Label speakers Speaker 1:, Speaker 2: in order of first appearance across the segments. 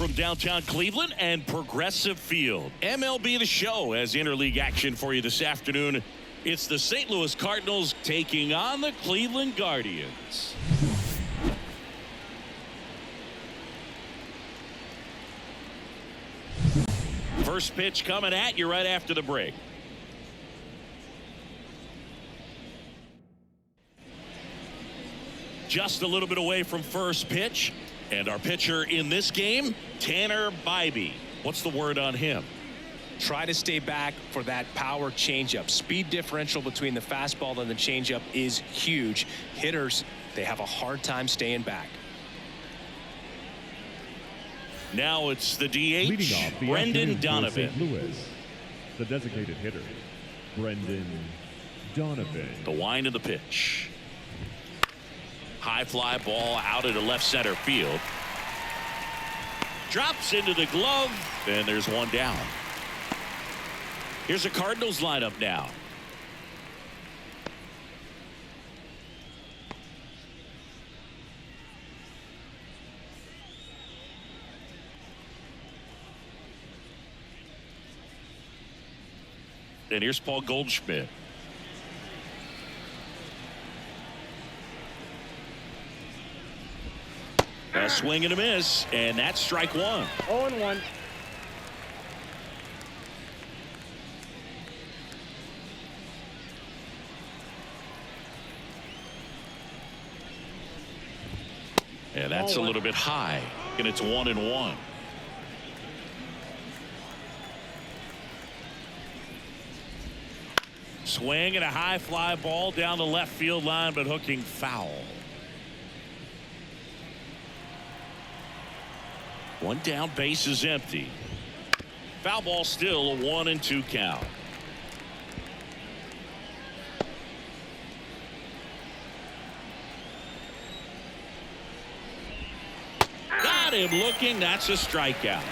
Speaker 1: from downtown Cleveland and Progressive Field. MLB The Show has interleague action for you this afternoon. It's the St. Louis Cardinals taking on the Cleveland Guardians. First pitch coming at you right after the break. Just a little bit away from first pitch. And our pitcher in this game, Tanner Bybee. What's the word on him?
Speaker 2: Try to stay back for that power changeup. Speed differential between the fastball and the changeup is huge. Hitters, they have a hard time staying back.
Speaker 1: Now it's the
Speaker 3: Leading
Speaker 1: DH,
Speaker 3: off the
Speaker 1: Brendan
Speaker 3: afternoon for
Speaker 1: Donovan.
Speaker 3: St. Louis, the designated hitter, Brendan Donovan.
Speaker 1: The wind of the pitch. High fly ball out into left center field. Drops into the glove, and there's one down. Here's a Cardinals lineup now. And here's Paul Goldschmidt. A swing and a miss, and that's strike one.
Speaker 4: 0-1.
Speaker 1: And that's a little bit high, and it's 1-1. Swing and a high fly ball down the left field line, but hooking foul. One down, base is empty. Foul ball, still a 1-2 count. Got him looking. That's a strikeout.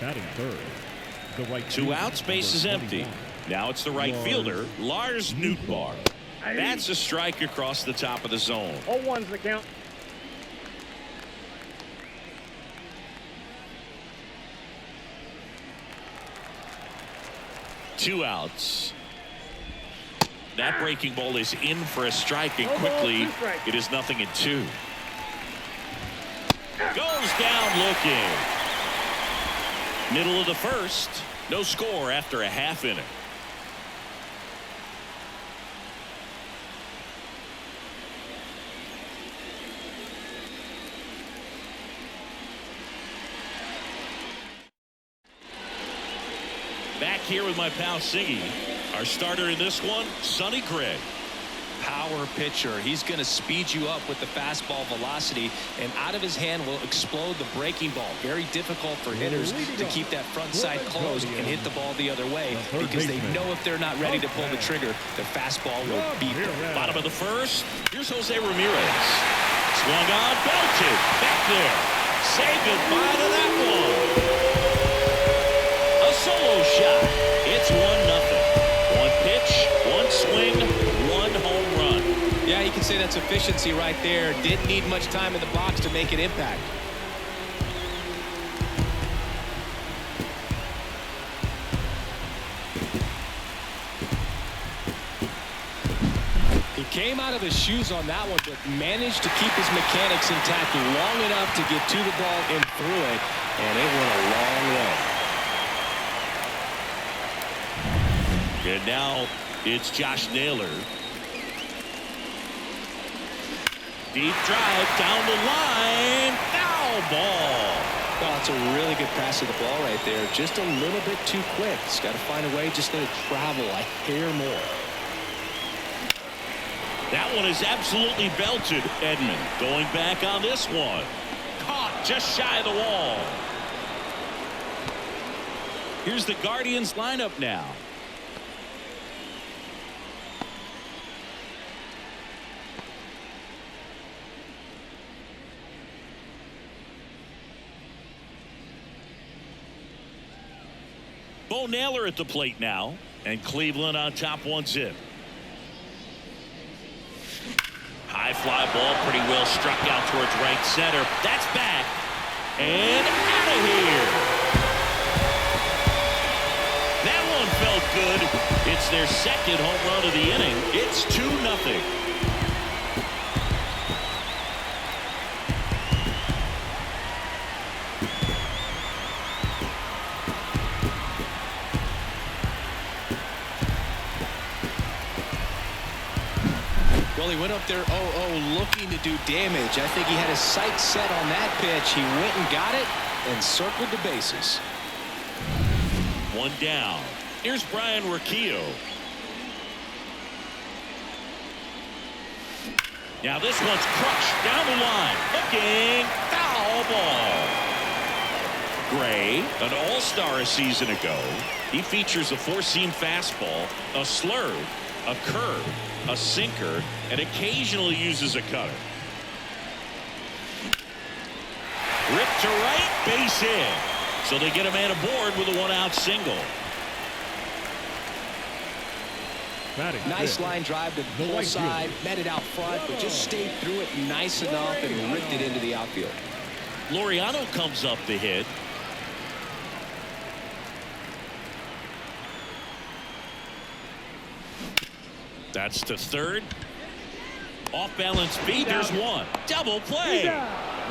Speaker 3: Batting third, the right
Speaker 1: Two
Speaker 3: fielder,
Speaker 1: outs, base is
Speaker 3: number
Speaker 1: empty.
Speaker 3: 21.
Speaker 1: Now it's the right fielder, Lars Nootbaar. That's a strike across the top of the zone.
Speaker 4: 0-1's the count.
Speaker 1: Two outs. That breaking ball is in for a strike, and quickly it is 0-2. Goes down looking. Middle of the first. No score after a half inning. Back here with my pal Siggy. Our starter in this one, Sonny Gregg.
Speaker 2: Power pitcher. He's going to speed you up with the fastball velocity, and out of his hand will explode the breaking ball. Very difficult for hitters to keep that front side closed and hit the ball the other way, because they know if they're not ready to pull the trigger, the fastball will beat them.
Speaker 1: Bottom of the first. Here's Jose Ramirez. Swung on, belted. Back there. Say goodbye to that one. A solo shot. It's 1-0. One pitch, one swing, one home run.
Speaker 2: Yeah, you can say that's efficiency right there. Didn't need much time in the box to make an impact. He came out of his shoes on that one, but managed to keep his mechanics intact long enough to get to the ball and through it, and it went a long way.
Speaker 1: And now it's Josh Naylor. Deep drive down the line. Foul ball.
Speaker 2: Well, it's a really good pass of the ball right there. Just a little bit too quick. He's got to find a way just to travel a hair more.
Speaker 1: That one is absolutely belted. Edman going back on this one. Caught just shy of the wall. Here's the Guardians lineup now. Bo Naylor at the plate now, and Cleveland on top 1-0. High fly ball pretty well struck out towards right center. That's back and out of here. That one felt good. It's their second home run of the inning. It's 2-0.
Speaker 2: Well, he went up there 0-0 looking to do damage. I think he had his sights set on that pitch. He went and got it and circled the bases.
Speaker 1: One down. Here's Brian Riccio. Now this one's crushed down the line. Looking, foul ball. Gray, an all-star a season ago. He features a four-seam fastball, a slurve, a curve, a sinker, and occasionally uses a cutter. Ripped to right, base hit. So they get a man aboard with a one-out single.
Speaker 2: Nice line drive to the full side, met it out front, but just stayed through it nice enough and ripped it into the outfield.
Speaker 1: Laureano comes up to hit. That's to third. Off balance beat. There's one. Double play.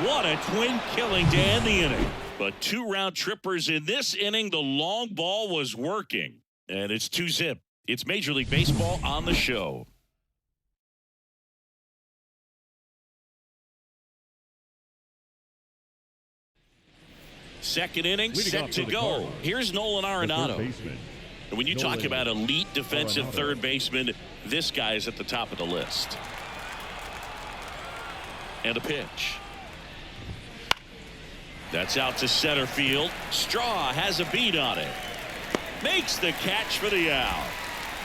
Speaker 1: What a twin killing to end the inning. But 2 round trippers in this inning. The long ball was working. And it's 2-zip. It's Major League Baseball on the show. Second inning set to go. Here's Nolan Arenado. When you talk about elite defensive third baseman, this guy is at the top of the list. And a pitch. That's out to center field. Straw has a beat on it. Makes the catch for the out.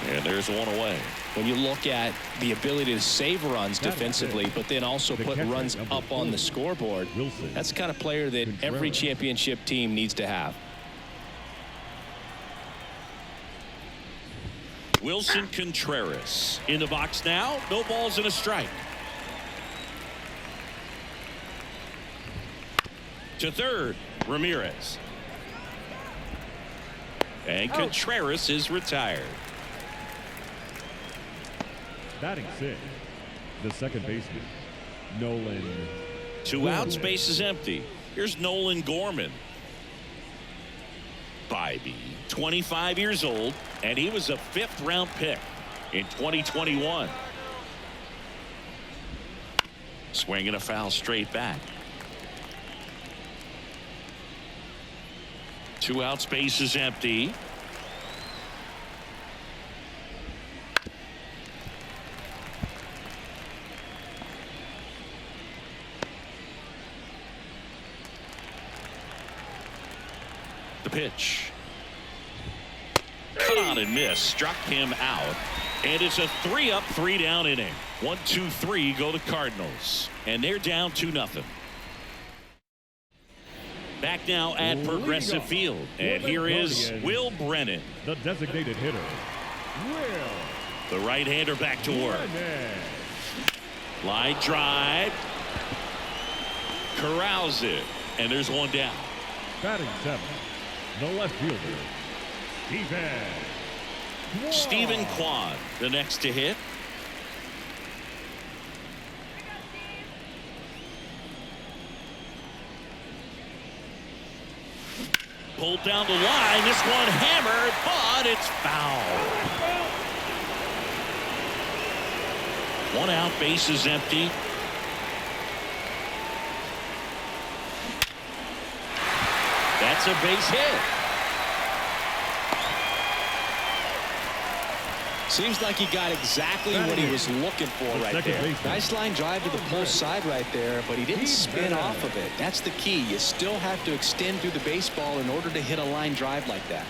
Speaker 1: And there's one away.
Speaker 2: When you look at the ability to save runs defensively, but then also put runs up on the scoreboard, that's the kind of player that every championship team needs to have.
Speaker 1: Wilson Contreras in the box now. No balls and a strike. To third, Ramirez. And Contreras is retired.
Speaker 3: Batting 6, the second baseman, Nolan.
Speaker 1: 2 outs, base is empty. Here's Nolan Gorman. Bybee, 25 years old, and he was a 5th round pick in 2021. Swinging a foul straight back. 2 outs, base is empty. The pitch. Cut on and miss. Struck him out. And it's a 3-up, 3-down inning. 1, 2, 3 go to Cardinals. And they're down 2-0. Back now at Progressive Field. And here is Will Brennan.
Speaker 3: The designated hitter, Will.
Speaker 1: The right-hander back to work. Line drive. Corrals it. And there's one down.
Speaker 3: Batting 7, the left fielder,
Speaker 1: Stephen Kwan, the next to hit. Pulled down the line. This one hammered, but it's foul. 1 out, base is empty. That's a base hit.
Speaker 2: Seems like he got exactly what he was looking for right there. Nice line drive to the pull side right there, but he didn't spin off of it. That's the key. You still have to extend through the baseball in order to hit a line drive like that.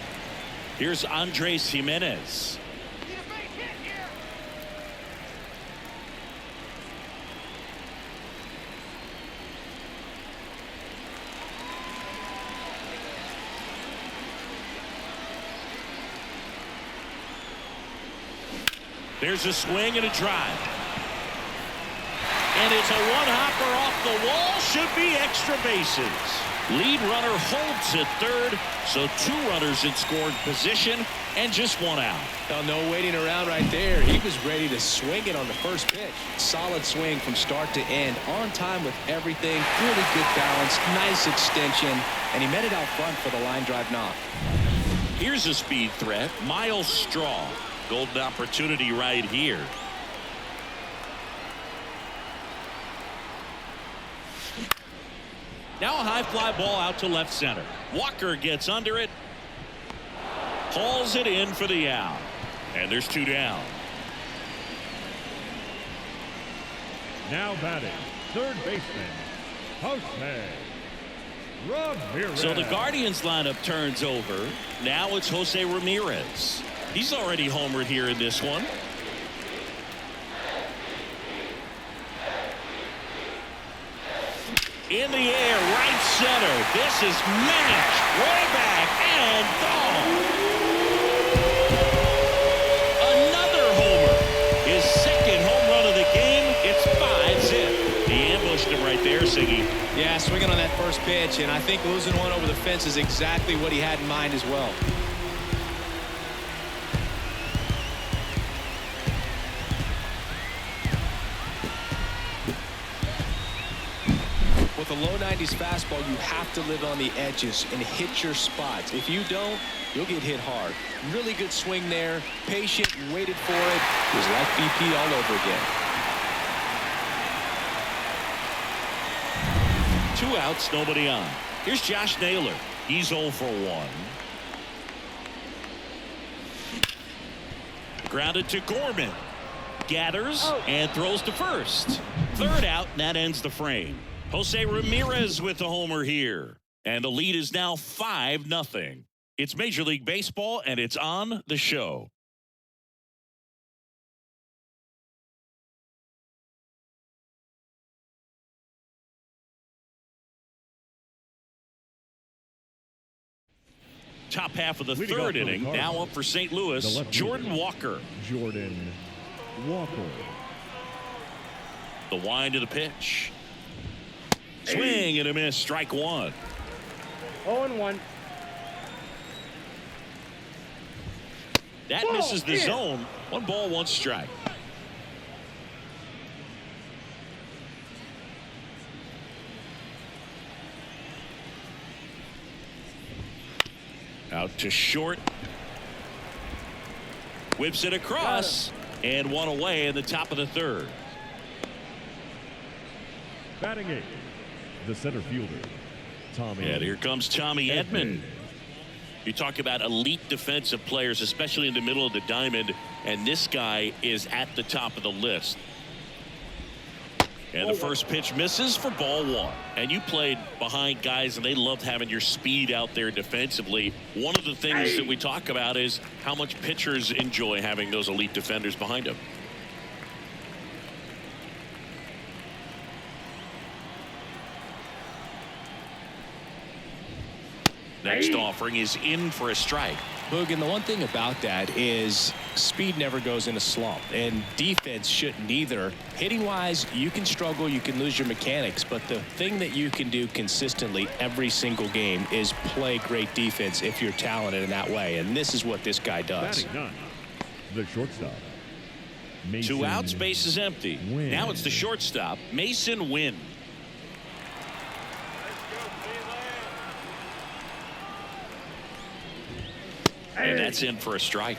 Speaker 1: Here's Andres Jimenez. There's a swing and a drive. And it's a one-hopper off the wall. Should be extra bases. Lead runner holds at third, so 2 runners in scoring position and just 1 out.
Speaker 2: Well, no waiting around right there. He was ready to swing it on the first pitch. Solid swing from start to end. On time with everything. Really good balance. Nice extension. And he met it out front for the line drive knock.
Speaker 1: Here's a speed threat. Miles Straw. Golden opportunity right here. Now a high fly ball out to left center. Walker gets under it. Hauls it in for the out. And there's 2 down.
Speaker 3: Now batting, third baseman, Jose Ramirez.
Speaker 1: So the Guardians lineup turns over. Now it's Jose Ramirez. He's already homered here in this one. In the air, right center. This is matched way back and gone. Another homer. His second home run of the game. It's 5-zip. He ambushed him right there, Siggy.
Speaker 2: Yeah, swinging on that first pitch, and I think losing one over the fence is exactly what he had in mind as well. With a low 90s fastball, you have to live on the edges and hit your spots. If you don't, you'll get hit hard. Really good swing there. Patient, waited for it. It was like BP all over again.
Speaker 1: 2 outs, nobody on. Here's Josh Naylor. He's 0 for 1. Grounded to Gorman. Gathers and throws to first. 3rd out, and that ends the frame. Jose Ramirez with the homer here. And the lead is now 5-0. It's Major League Baseball, and it's on the show. Top half of the third inning, now up for St. Louis, Jordan Walker.
Speaker 3: Jordan Walker.
Speaker 1: The wind of the pitch. Swing and a miss, strike 1.
Speaker 4: 0-1.
Speaker 1: That misses the zone. 1 ball, 1 strike. Out to short. Whips it across. And 1 away in the top of the 3rd.
Speaker 3: Batting 8th, the center fielder, Tommy.
Speaker 1: And here comes Tommy Edman. You talk about elite defensive players, especially in the middle of the diamond, and this guy is at the top of the list. And the first pitch misses for ball 1. And you played behind guys, and they loved having your speed out there defensively. One of the things that we talk about is how much pitchers enjoy having those elite defenders behind them. Next offering is in for a strike.
Speaker 2: Boog, and the one thing about that is speed never goes in a slump, and defense shouldn't either. Hitting wise, you can struggle, you can lose your mechanics, but the thing that you can do consistently every single game is play great defense if you're talented in that way, and this is what this guy does.
Speaker 3: Batting 9, the shortstop, Mason
Speaker 1: 2 outs, base is empty.
Speaker 3: Wynn.
Speaker 1: Now it's the shortstop, Mason Wynn. And that's in for a strike.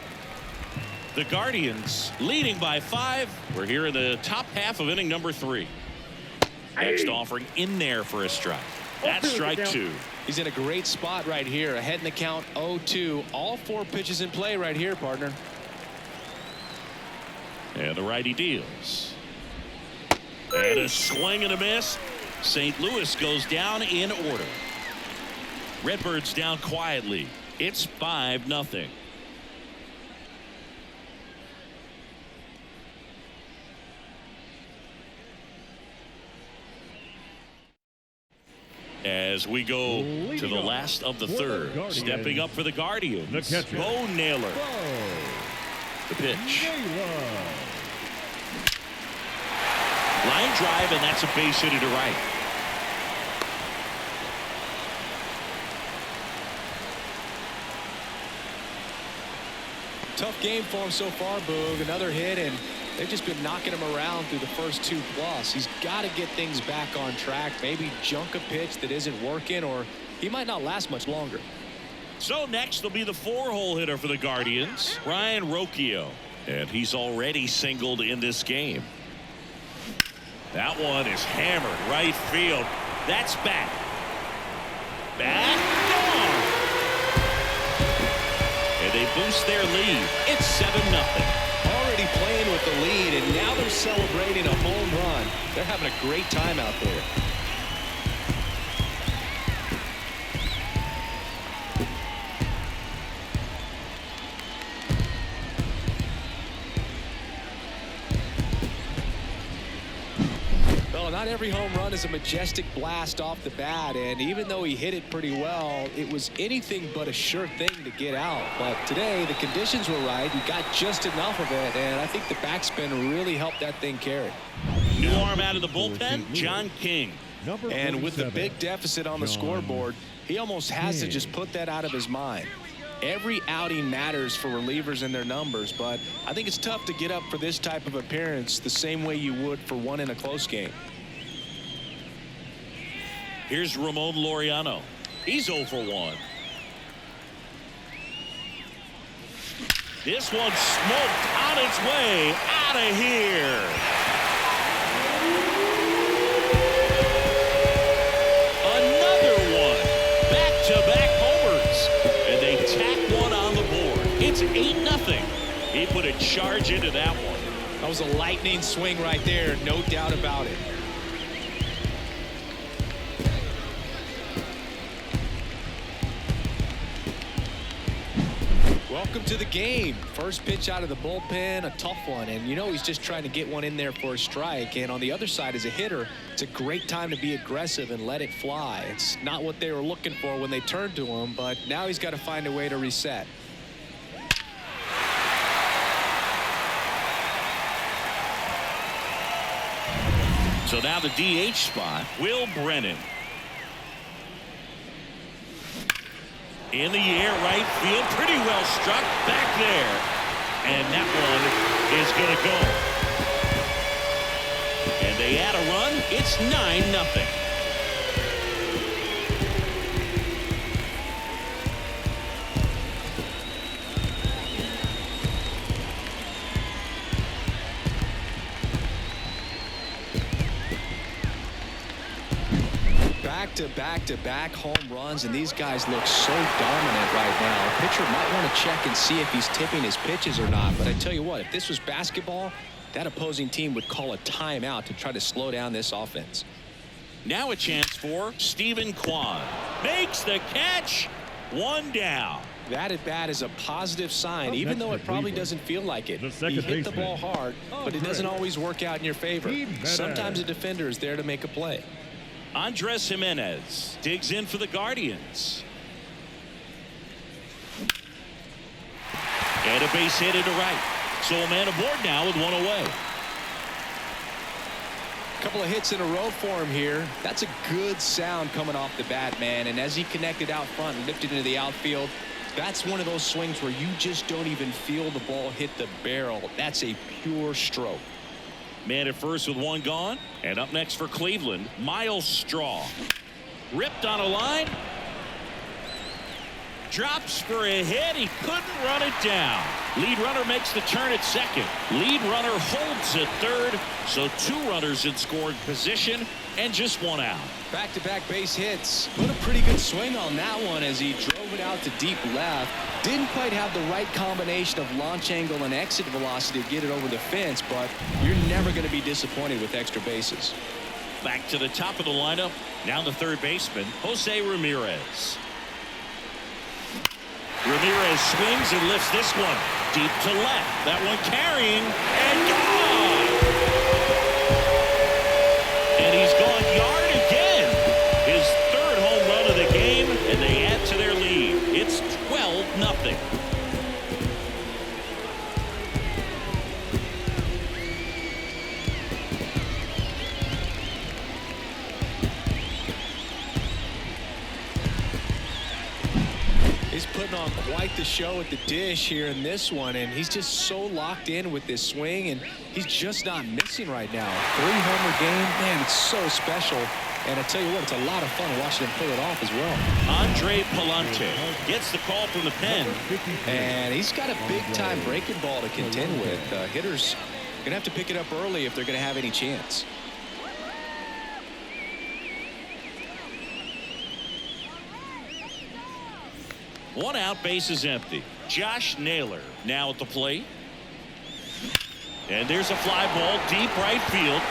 Speaker 1: The Guardians leading by 5. We're here in the top half of inning number 3. Next offering in there for a strike. That's strike 2.
Speaker 2: He's in a great spot right here. Ahead in the count 0-2. All 4 pitches in play right here, partner.
Speaker 1: And the righty deals. And a swing and a miss. St. Louis goes down in order. Redbirds down quietly. It's 5-0. As we go to the last of the 3rd, stepping up for the Guardians,
Speaker 3: the catcher,
Speaker 1: Bo Naylor. The pitch. Line drive, and that's a base hit to right.
Speaker 2: Tough game for him so far, Boog. Another hit, and they've just been knocking him around through the first 2+. He's got to get things back on track. Maybe junk a pitch that isn't working, or he might not last much longer.
Speaker 1: So next will be the 4-hole hitter for the Guardians, Ryan Rocchio. And he's already singled in this game. That one is hammered right field. That's back. Back. Gone. And they boost their lead. It's 7-0.
Speaker 2: Already playing with the lead, and now they're celebrating a home run. They're having a great time out there. Not every home run is a majestic blast off the bat, and even though he hit it pretty well, it was anything but a sure thing to get out. But today the conditions were right. He got just enough of it, and I think the backspin really helped that thing carry.
Speaker 1: New arm out of the bullpen, John King.
Speaker 2: And with the big deficit on the scoreboard, he almost has to just put that out of his mind. Every outing matters for relievers and their numbers, but I think it's tough to get up for this type of appearance the same way you would for one in a close game.
Speaker 1: Here's Ramon Laureano. He's 0 for 1. This one smoked on its way out of here. Another one. Back-to-back homers. And they tack one on the board. It's 8-0. He put a charge into that one.
Speaker 2: That was a lightning swing right there, no doubt about it. Welcome to the game. First pitch out of the bullpen, a tough one, and you know he's just trying to get one in there for a strike. And on the other side, as a hitter, it's a great time to be aggressive and let it fly. It's not what they were looking for when they turned to him, but now he's got to find a way to reset.
Speaker 1: So now the DH spot, Will Brennan. In the air, right field, pretty well struck back there. And that one is going to go. And they add a run. It's 9-0.
Speaker 2: Back-to-back home runs, and these guys look so dominant right now. A pitcher might want to check and see if he's tipping his pitches or not. But I tell you what, if this was basketball, that opposing team would call a timeout to try to slow down this offense.
Speaker 1: Now a chance for Stephen Kwan. Makes the catch. One down.
Speaker 2: That at bat is a positive sign, even though it probably doesn't feel like it. He hit the ball hard, but it doesn't always work out in your favor. Sometimes a defender is there to make a play.
Speaker 1: Andres Jimenez digs in for the Guardians. And a base hit into right. So a man aboard now with one away.
Speaker 2: A couple of hits in a row for him here. That's a good sound coming off the bat, man. And as he connected out front and lifted into the outfield, that's one of those swings where you just don't even feel the ball hit the barrel. That's a pure stroke.
Speaker 1: Man at first with one gone. And up next for Cleveland, Miles Straw. Ripped on a line. Drops for a hit. He couldn't run it down. Lead runner makes the turn at second. Lead runner holds at third. So 2 runners in scoring position and just 1 out.
Speaker 2: Back-to-back base hits. Put a pretty good swing on that one as he drove it out to deep left. Didn't quite have the right combination of launch angle and exit velocity to get it over the fence, but you're never going to be disappointed with extra bases.
Speaker 1: Back to the top of the lineup. Now the third baseman, Jose Ramirez. Ramirez swings and lifts this one deep to left. That one carrying and gone. And he's gone yard again. His 3rd home run of the game, and they add to their lead. It's 12-0.
Speaker 2: Quite the show at the dish here in this one, and he's just so locked in with this swing, and he's just not missing right now. 3-homer game, man, it's so special. And I tell you what, it's a lot of fun watching him pull it off as well.
Speaker 1: Andre Palante gets the call from the pen.
Speaker 2: And he's got a big-time breaking ball to contend with. Hitters going to have to pick it up early if they're going to have any chance.
Speaker 1: One out, base is empty. Josh Naylor now at the plate. And there's a fly ball deep right field.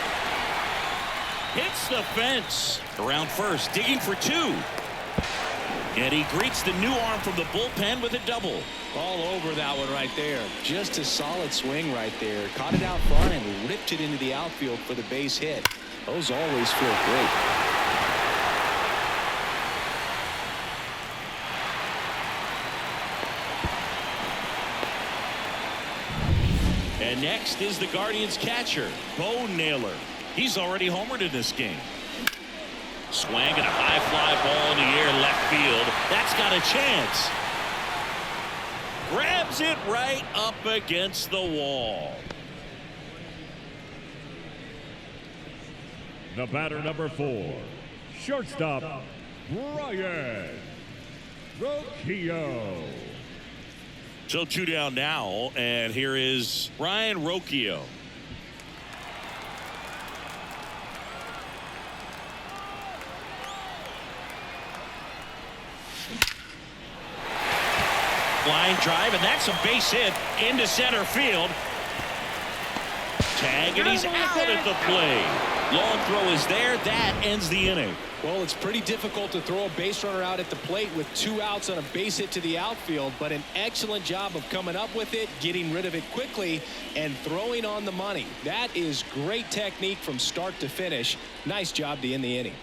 Speaker 1: Hits the fence. Around first, digging for 2. And he greets the new arm from the bullpen with a double.
Speaker 2: All over that one right there. Just a solid swing right there. Caught it out front and ripped it into the outfield for the base hit. Those always feel great.
Speaker 1: And next is the Guardians catcher, Bo Naylor. He's already homered in this game. Swinging a high fly ball in the air left field. That's got a chance. Grabs it right up against the wall.
Speaker 3: The batter, number 4, shortstop, Ryan Rocchio.
Speaker 1: So 2 down now, and here is Ryan Rocchio. Line drive, and that's a base hit into center field. Tag, and he's out at the plate. Long throw is there. That ends the inning.
Speaker 2: Well, it's pretty difficult to throw a base runner out at the plate with 2 outs on a base hit to the outfield, but an excellent job of coming up with it, getting rid of it quickly, and throwing on the money. That is great technique from start to finish. Nice job to end the inning.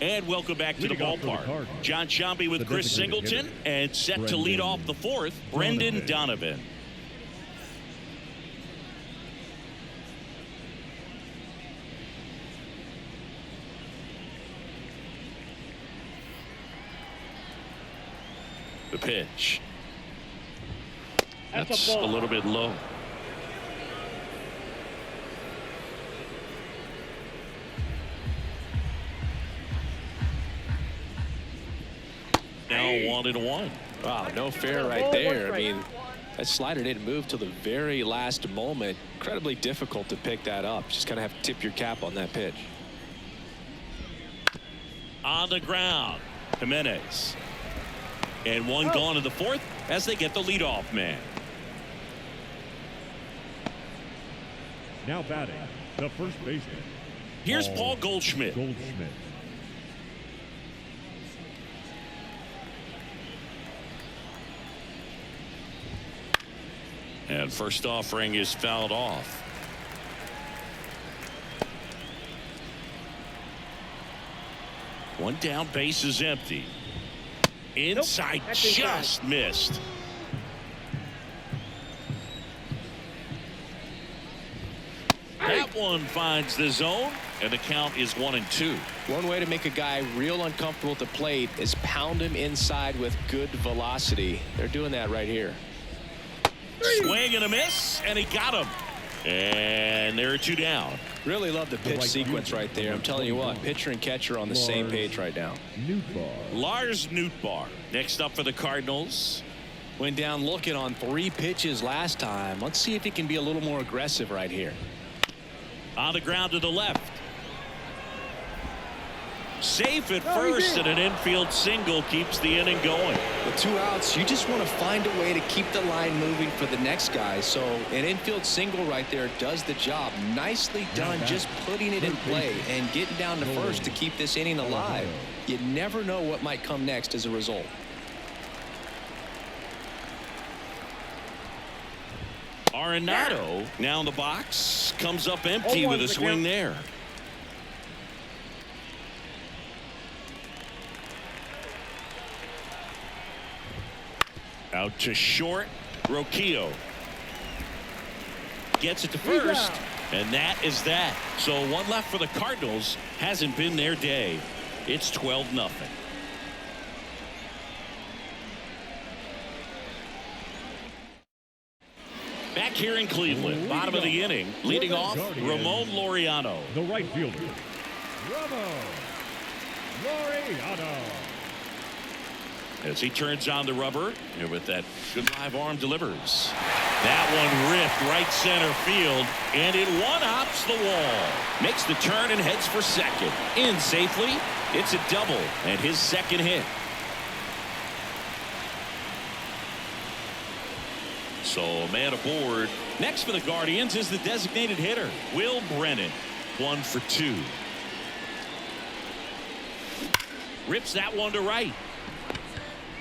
Speaker 1: And welcome back to the ballpark. John Sciambi with Chris Singleton, and set to lead off the 4th, Brendan Donovan. The pitch. That's a little bit low. Now 1-1.
Speaker 2: Wow, no fair right there. I mean, that slider didn't move till the very last moment. Incredibly difficult to pick that up. Just kind of have to tip your cap on that pitch.
Speaker 1: On the ground, Jimenez. And one gone in the 4th as they get the leadoff man.
Speaker 3: Now batting, the first baseman.
Speaker 1: Here's Paul Goldschmidt. And first offering is fouled off. One down, base is empty. Inside, just missed. That one finds the zone, and the count is 1-2.
Speaker 2: One way to make a guy real uncomfortable at the plate is pound him inside with good velocity. They're doing that right here.
Speaker 1: Swing and a miss, and he got him. And there are 2 down.
Speaker 2: Really love the pitch sequence right there. I'm telling you what, pitcher and catcher on the same page right now.
Speaker 1: Lars Nootbaar next up for the Cardinals.
Speaker 2: Went down looking on 3 pitches last time. Let's see if he can be a little more aggressive right here.
Speaker 1: On the ground to the left. Safe at first, and an infield single keeps the inning going.
Speaker 2: With 2 outs, you just want to find a way to keep the line moving for the next guy. So an infield single right there does the job. Nicely done, just putting it in play and getting down to first to keep this inning alive. You never know what might come next as a result.
Speaker 1: Arenado now in the box, comes up empty with a swing there. Out to short, Rocchio gets it to first, And that is that. So one left for the Cardinals. Hasn't been their day. It's 12-0. Back here in Cleveland, bottom of the inning, leading off, Ramon Laureano.
Speaker 3: The right fielder, Ramon Laureano.
Speaker 1: As he turns on the rubber, and with that good live arm delivers. That one ripped right center field, and it one-hops the wall. Makes the turn and heads for second. In safely, it's a double, and his second hit. So a man aboard. Next for the Guardians is the designated hitter, Will Brennan. 1 for 2. Rips that one to right.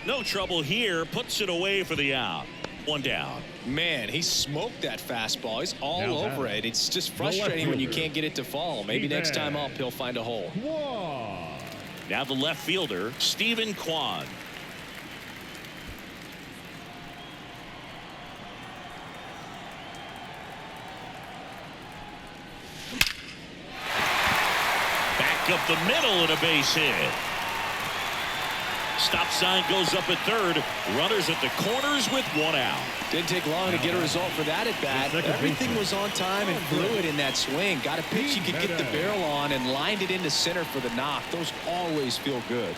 Speaker 1: No trouble here. Puts it away for the out. 1 down.
Speaker 2: Man, he smoked that fastball. He's all over it. It's just frustrating when you can't get it to fall. Maybe next time up he'll find a hole.
Speaker 1: Now the left fielder, Stephen Kwan. Back up the middle and a base hit. Stop sign goes up at third. Runners at the corners with 1 out.
Speaker 2: Didn't take long to get a result for that at bat. Everything was on time and fluid in that swing. Got a pitch he could get the barrel on and lined it into center for the knock. Those always feel good.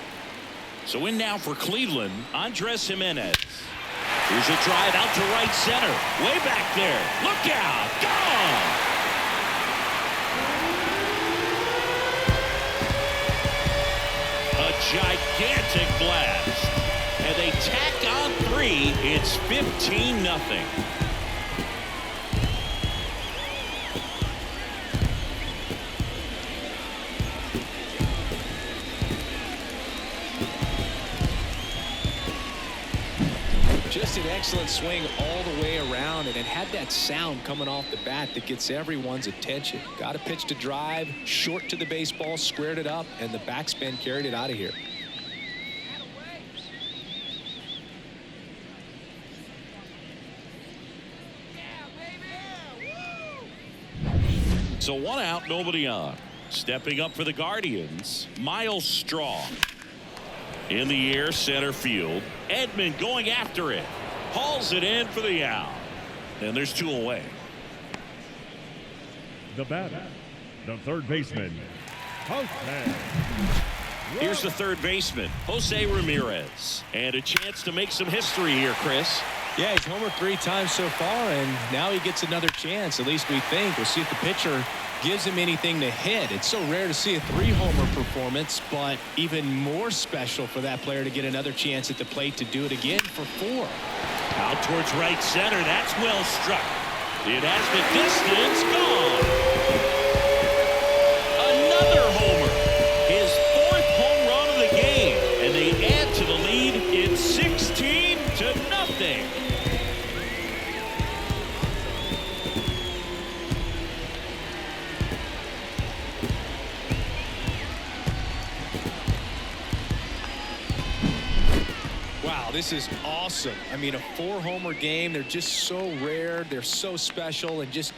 Speaker 1: So in now for Cleveland, Andres Jimenez. Here's a drive out to right center. Way back there. Look out. Gone. A gigantic blast. And they tack on 3. It's 15-0.
Speaker 2: Just an excellent swing all the way around, and it had that sound coming off the bat that gets everyone's attention. Got a pitch to drive, short to the baseball, squared it up, and the backspin carried it out of here.
Speaker 1: So 1 out, nobody on. Stepping up for the Guardians, Miles Straw. In the air, center field. Edman going after it. Hauls it in for the out. And there's 2 away.
Speaker 3: The batter, the third baseman, Jose.
Speaker 1: Here's the third baseman, Jose Ramirez. And a chance to make some history here, Chris.
Speaker 2: Yeah, he's homered 3 times so far, and now he gets another chance. At least we think. We'll see if the pitcher gives him anything to hit. It's so rare to see a 3-homer performance, but even more special for that player to get another chance at the plate to do it again for 4.
Speaker 1: Out towards right center. That's well struck. It has the distance. Gone. Another homer. His 4th home run of the game. And they add to the lead. It's 16-0.
Speaker 2: Wow, this is awesome. I mean, a 4-homer game. They're just so rare. They're so special and just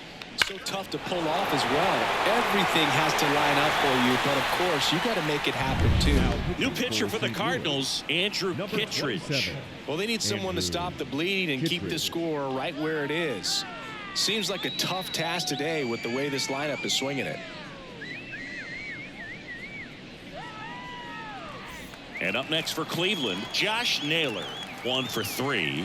Speaker 2: so tough to pull off as well. Everything has to line up for you, but of course, you got to make it happen too.
Speaker 1: New pitcher for the Cardinals, Andrew Kittredge.
Speaker 2: Well, they need someone to stop the bleed and keep the score right where it is. Seems like a tough task today with the way this lineup is swinging it.
Speaker 1: And up next for Cleveland, Josh Naylor. 1 for 3.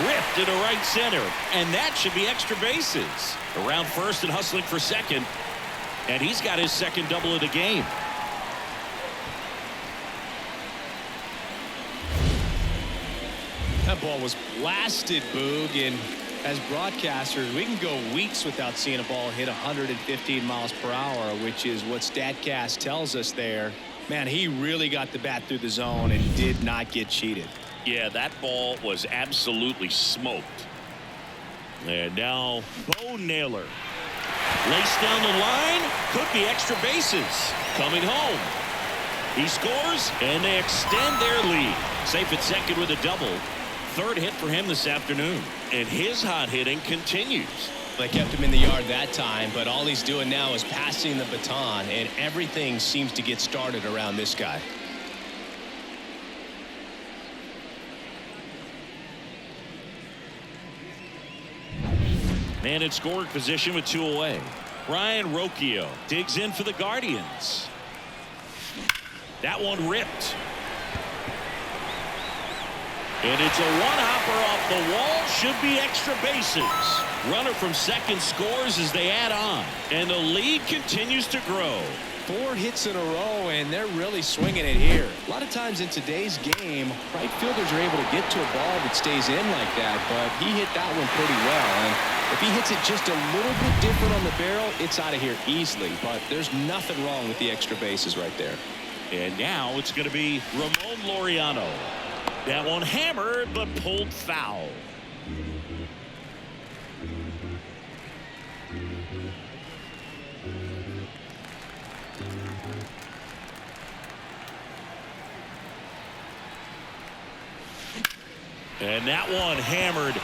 Speaker 1: Ripped into right center, and that should be extra bases. Around first and hustling for second, and he's got his second double of the game.
Speaker 2: That ball was blasted, Boog, and as broadcasters, we can go weeks without seeing a ball hit 115 miles per hour, which is what StatCast tells us there. Man, he really got the bat through the zone and did not get cheated.
Speaker 1: Yeah, that ball was absolutely smoked. And now Bo Naylor. Laced down the line. Could be extra bases. Coming home. He scores, and they extend their lead. Safe at second with a double. third hit for him this afternoon, and his hot hitting continues.
Speaker 2: They kept him in the yard that time, but all he's doing now is passing the baton, and everything seems to get started around this guy.
Speaker 1: Man in scoring position with 2 away. Ryan Rocchio digs in for the Guardians. That one ripped. And it's a one-hopper off the wall. Should be extra bases. Runner from second scores as they add on. And the lead continues to grow.
Speaker 2: 4 hits in a row, and they're really swinging it here. A lot of times in today's game, right fielders are able to get to a ball that stays in like that, but he hit that one pretty well. And if he hits it just a little bit different on the barrel, it's out of here easily. But there's nothing wrong with the extra bases right there.
Speaker 1: And now it's going to be Ramon Laureano. That one hammered but pulled foul. And that one hammered.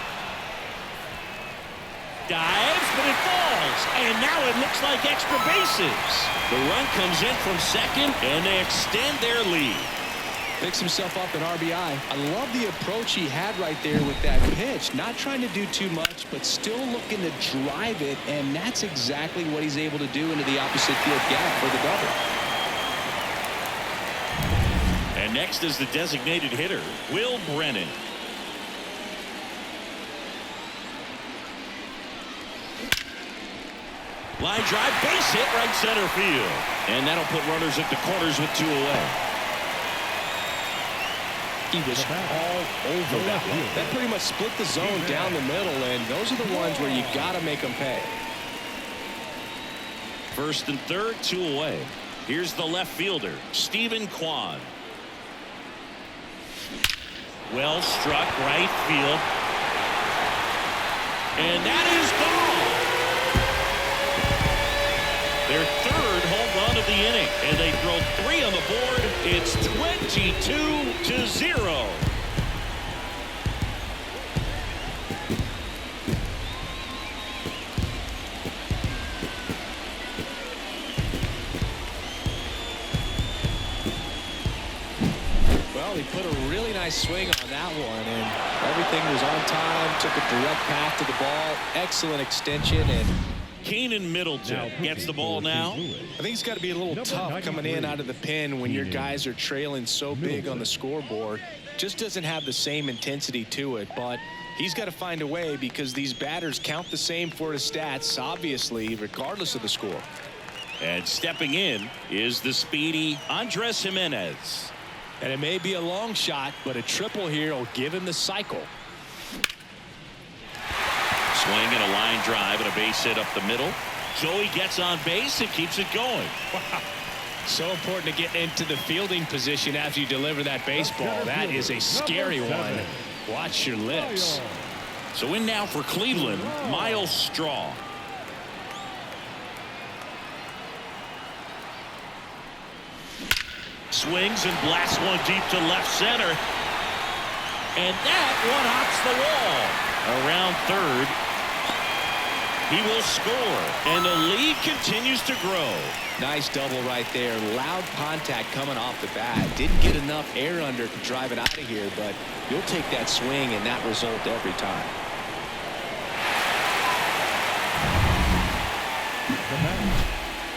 Speaker 1: Dives, but it falls. And now it looks like extra bases. The run comes in from second, and they extend their lead.
Speaker 2: Picks himself up an RBI. I love the approach he had right there with that pitch. Not trying to do too much, but still looking to drive it, and that's exactly what he's able to do into the opposite field gap for the double.
Speaker 1: And next is the designated hitter, Will Brennan. Line drive, base hit, right center field. And that'll put runners at the corners with 2 away.
Speaker 2: He was all over that one. That pretty much split the zone down the middle, and those are the ones where you got to make them pay.
Speaker 1: First and third, 2 away. Here's the left fielder, Stephen Kwan. Well struck, right field. And that is gone. Their third home run of the inning, and they throw 3 on the board. It's 22-0.
Speaker 2: Well, he put a really nice swing on that one, and everything was on time. Took a direct path to the ball. Excellent extension, and
Speaker 1: Keenan Middleton gets the ball now.
Speaker 2: I think it's got to be a little tough coming in out of the pen when your guys are trailing so big on the scoreboard. Just doesn't have the same intensity to it, but he's got to find a way because these batters count the same for his stats, obviously, regardless of the score.
Speaker 1: And stepping in is the speedy Andres Jimenez.
Speaker 2: And it may be a long shot, but a triple here will give him the cycle.
Speaker 1: Swing and a line drive and a base hit up the middle. Joey gets on base and keeps it going.
Speaker 2: Wow. So important to get into the fielding position after you deliver that baseball. That is a scary one. Watch your lips.
Speaker 1: So in now for Cleveland, Miles Straw. Swings and blasts one deep to left center. And that one hops the wall. Around third. He will score, and the lead continues to grow.
Speaker 2: Nice double right there. Loud contact coming off the bat. Didn't get enough air under to drive it out of here, but you'll take that swing and that result every time.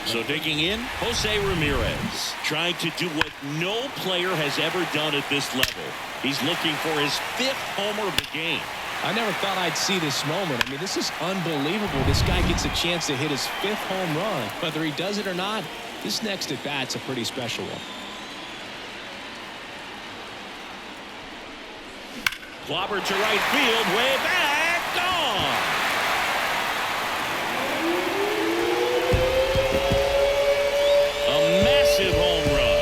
Speaker 1: So digging in, Jose Ramirez, trying to do what no player has ever done at this level. He's looking for his 5th homer of the game.
Speaker 2: I never thought I'd see this moment. I mean, this is unbelievable. This guy gets a chance to hit his 5th home run. Whether he does it or not, this next at bat's a pretty special one.
Speaker 1: Clobber to right field, way back, gone. A massive home run.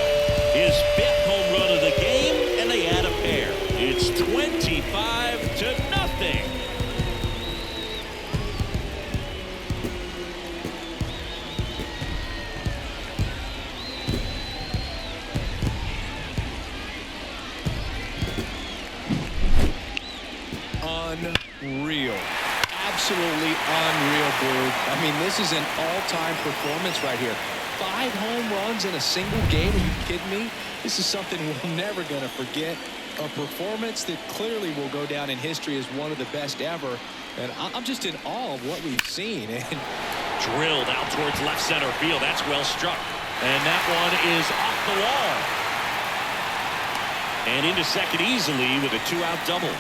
Speaker 1: His 5th home run of the game, and they add a pair. It's 25-0.
Speaker 2: Unreal, Blue. I mean, this is an all-time performance right here. 5 home runs in a single game. Are you kidding me? This is something we're never going to forget. A performance that clearly will go down in history as one of the best ever. And I'm just in awe of what we've seen. And
Speaker 1: drilled out towards left center field. That's well struck. And that one is off the wall. And into second easily with a 2-out double.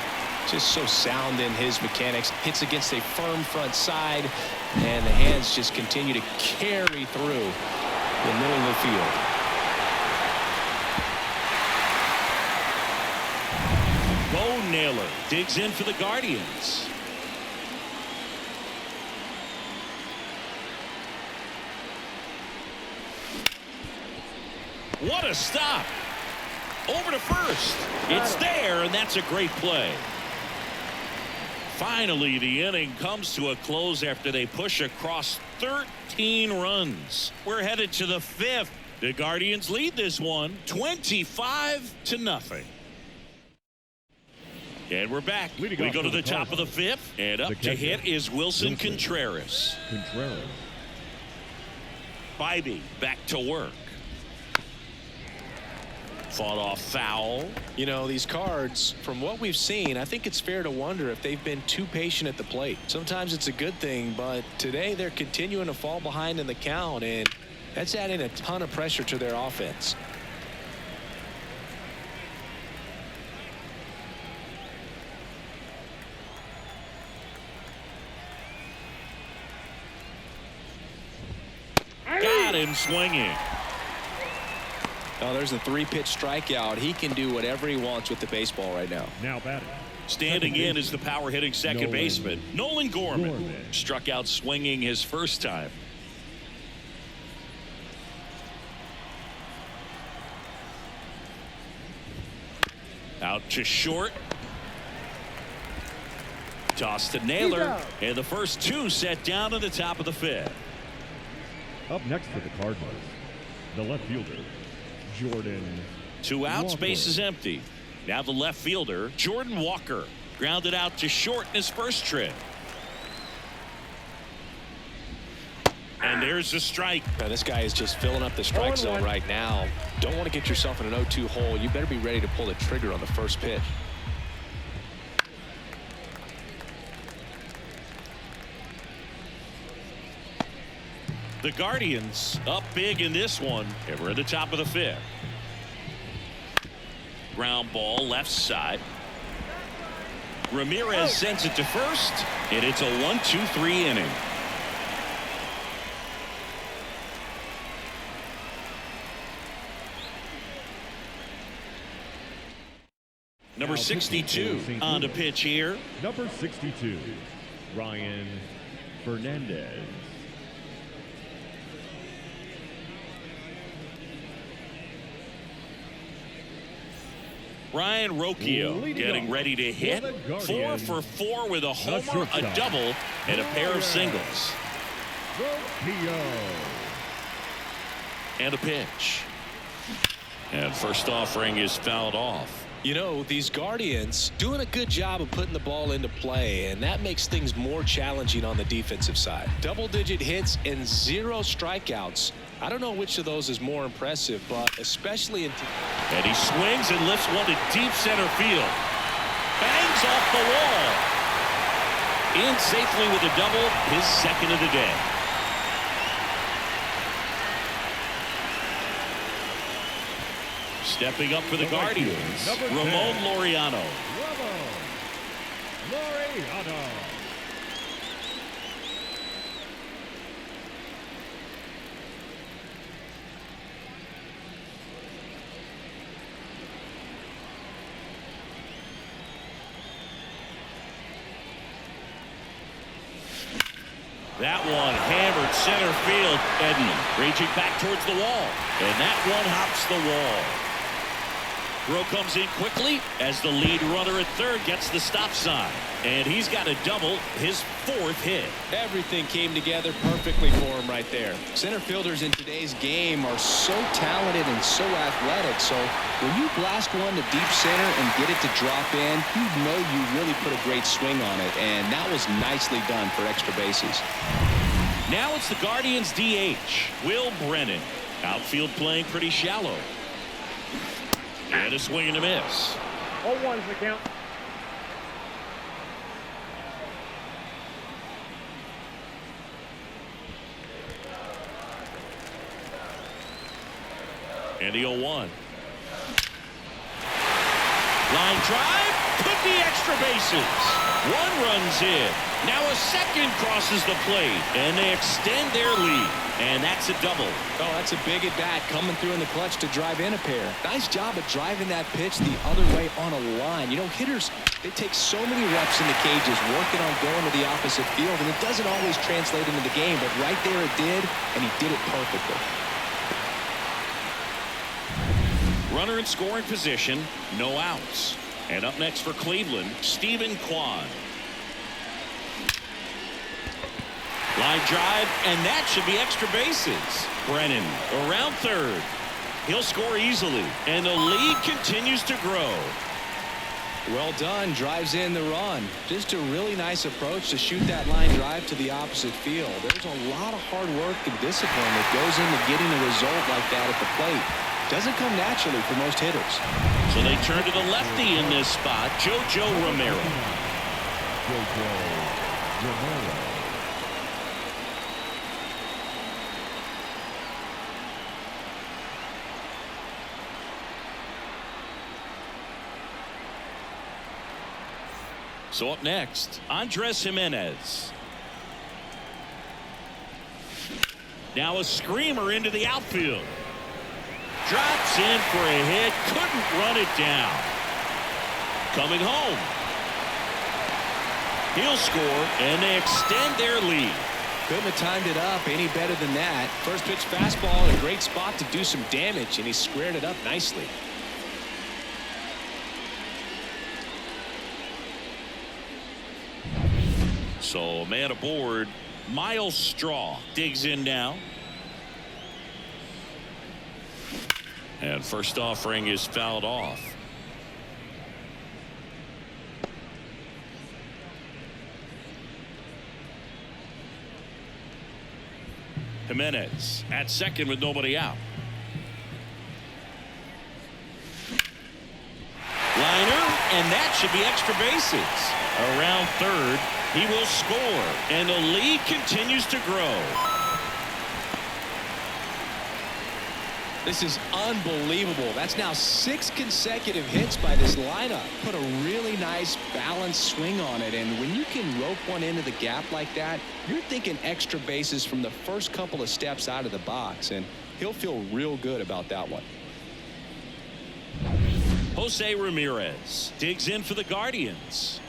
Speaker 2: Just so sound in his mechanics. Hits against a firm front side. And the hands just continue to carry through the middle of the field.
Speaker 1: Bo Naylor digs in for the Guardians. What a stop. Over to first. It's there, and that's a great play. Finally, the inning comes to a close after they push across 13 runs. We're headed to the 5th. The Guardians lead this one 25-0. And we're back. We go to the top of the 5th, and up to hit is Wilson Contreras. Bybee back to work. Fought off foul.
Speaker 2: You know, these Cards, from what we've seen, I think it's fair to wonder if they've been too patient at the plate. Sometimes it's a good thing, but today they're continuing to fall behind in the count, and that's adding a ton of pressure to their offense.
Speaker 1: Got him swinging.
Speaker 2: Oh, there's a 3-pitch strikeout. He can do whatever he wants with the baseball right now.
Speaker 3: Now batting.
Speaker 1: Standing in is the power hitting second baseman, Nolan Gorman. Struck out swinging his first time. Out to short. Toss to Naylor. And the first 2 set down at the top of the 5th.
Speaker 3: Up next for the Cardinals, the left fielder, Jordan.
Speaker 1: 2 outs, base is empty. Now the left fielder, Jordan Walker, grounded out to short in his first trip. And there's the strike.
Speaker 2: Now, this guy is just filling up the strike zone right now. Don't want to get yourself in an 0-2 hole. You better be ready to pull the trigger on the first pitch.
Speaker 1: The Guardians up big in this one, and we're at the top of the 5th. Ground ball left side. Ramirez sends it to first, and it's a 1-2-3 inning. Number 62 on the pitch here.
Speaker 3: Number 62, Ryan Fernandez.
Speaker 1: Ryan Rocchio getting ready to hit. 4 for 4 with a homer, a double, and a pair of singles. And a pitch. And first offering is fouled off.
Speaker 2: You know, these Guardians doing a good job of putting the ball into play, and that makes things more challenging on the defensive side. Double-digit hits and 0 strikeouts. I don't know which of those is more impressive, but especially in...
Speaker 1: And he swings and lifts one to deep center field. Bangs off the wall. In safely with a double, his second of the day. Stepping up for the Guardians, Ramon Laureano. That one hammered center field. Edman reaching back towards the wall. And that one hops the wall. Throw comes in quickly as the lead runner at third gets the stop sign. And he's got a double, his 4th hit.
Speaker 2: Everything came together perfectly for him right there. Center fielders in today's game are so talented and so athletic. So when you blast one to deep center and get it to drop in, you know you really put a great swing on it. And that was nicely done for extra bases.
Speaker 1: Now it's the Guardians DH, Will Brennan. Outfield playing pretty shallow. And a swing and a miss.
Speaker 4: 0-1's the count.
Speaker 1: And the 0-1. Line drive, put the extra bases. 1 runs in. Now a second crosses the plate, and they extend their lead. And that's a double.
Speaker 2: Oh, that's a big at bat coming through in the clutch to drive in a pair. Nice job of driving that pitch the other way on a line. You know, hitters, they take so many reps in the cages working on going to the opposite field, and it doesn't always translate into the game, but right there it did, and he did it perfectly.
Speaker 1: Runner in scoring position, no outs. And up next for Cleveland, Stephen Kwan. Line drive, and that should be extra bases. Brennan around third. He'll score easily, and the lead continues to grow.
Speaker 2: Well done. Drives in the run. Just a really nice approach to shoot that line drive to the opposite field. There's a lot of hard work and discipline that goes into getting a result like that at the plate. Doesn't come naturally for most hitters.
Speaker 1: So they turn to the lefty in this spot, JoJo Romero.
Speaker 3: JoJo Romero.
Speaker 1: So up next, Andres Jimenez. Now a screamer into the outfield. Drops in for a hit, couldn't run it down. Coming home. He'll score, and they extend their lead.
Speaker 2: Couldn't have timed it up any better than that. First pitch fastball in a great spot to do some damage, and he squared it up nicely.
Speaker 1: So man aboard, Miles Straw digs in now. And first offering is fouled off. Jimenez at second with nobody out. Liner, and that should be extra bases. Around third, he will score, and the lead continues to grow.
Speaker 2: This is unbelievable. That's now 6 consecutive hits by this lineup. Put a really nice balanced swing on it, and when you can rope one into the gap like that, you're thinking extra bases from the first couple of steps out of the box, and he'll feel real good about that one.
Speaker 1: Jose Ramirez digs in for the Guardians.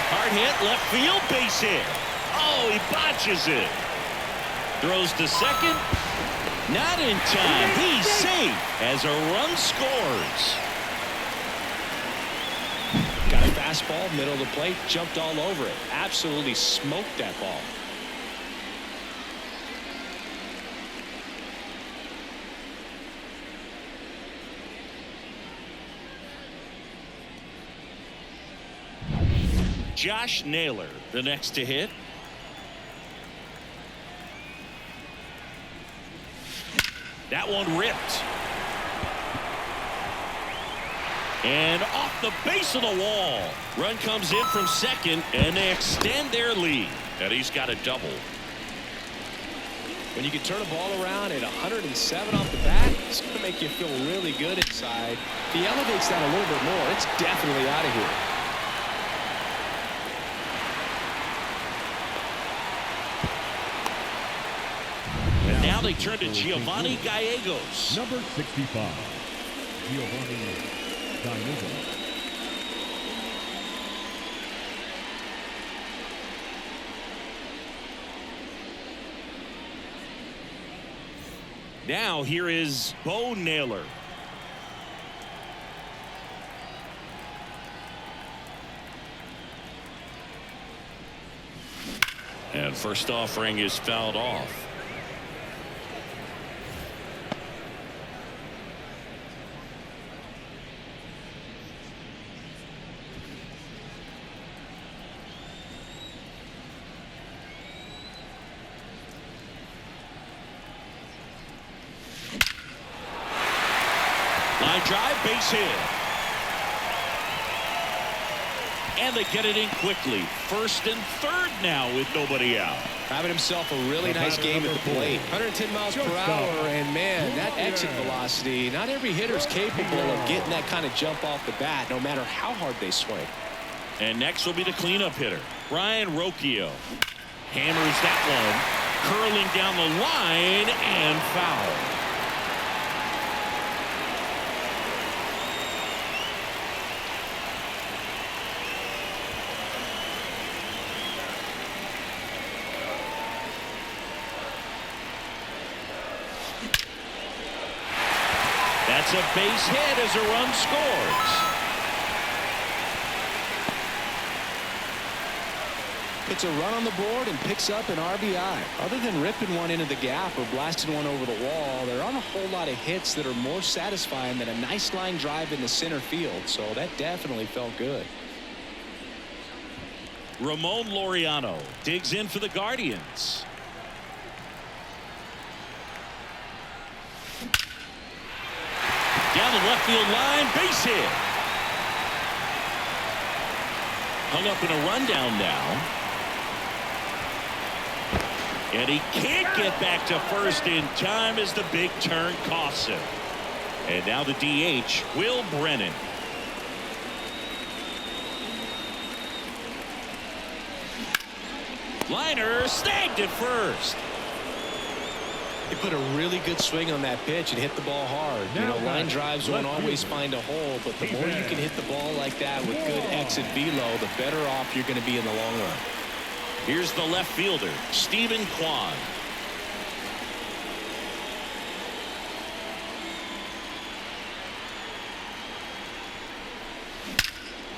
Speaker 1: Hard hit, left field, base hit. Oh, he botches it. Throws to second. Not in time. He's safe as a run scores.
Speaker 2: Got a fastball, middle of the plate, jumped all over it. Absolutely smoked that ball.
Speaker 1: Josh Naylor, the next to hit. That one ripped. And off the base of the wall. Run comes in from second, and they extend their lead. And he's got a double.
Speaker 2: When you can turn a ball around at 107 off the bat, it's going to make you feel really good inside. If he elevates that a little bit more, it's definitely out of here.
Speaker 1: Now they turn to Giovanni Gallegos.
Speaker 3: Number 65, Giovanni Gallegos.
Speaker 1: Now here is Bo Naylor. And first offering is fouled off. Line drive, base hit. And they get it in quickly. First and third now with nobody out.
Speaker 2: Having himself a really nice game at the plate. 110 miles per hour, and man, that exit velocity, not every hitter's capable of getting that kind of jump off the bat, no matter how hard they swing.
Speaker 1: And next will be the cleanup hitter, Ryan Rocchio. Hammers that one, curling down the line and foul. That's a base hit as a run scores.
Speaker 2: Puts a run on the board and picks up an RBI. Other than ripping one into the gap or blasting one over the wall, there aren't a whole lot of hits that are more satisfying than a nice line drive in the center field. So that definitely felt good.
Speaker 1: Ramon Laureano digs in for the Guardians. Down the left field line, base hit. Hung up in a rundown now. And he can't get back to first in time as the big turn costs him. And now the DH, Will Brennan. Liner snagged at first.
Speaker 2: He put a really good swing on that pitch and hit the ball hard. You know, line drives won't always find a hole, but the more you can hit the ball like that with good exit velo, the better off you're going to be in the long run.
Speaker 1: Here's the left fielder, Stephen Kwan.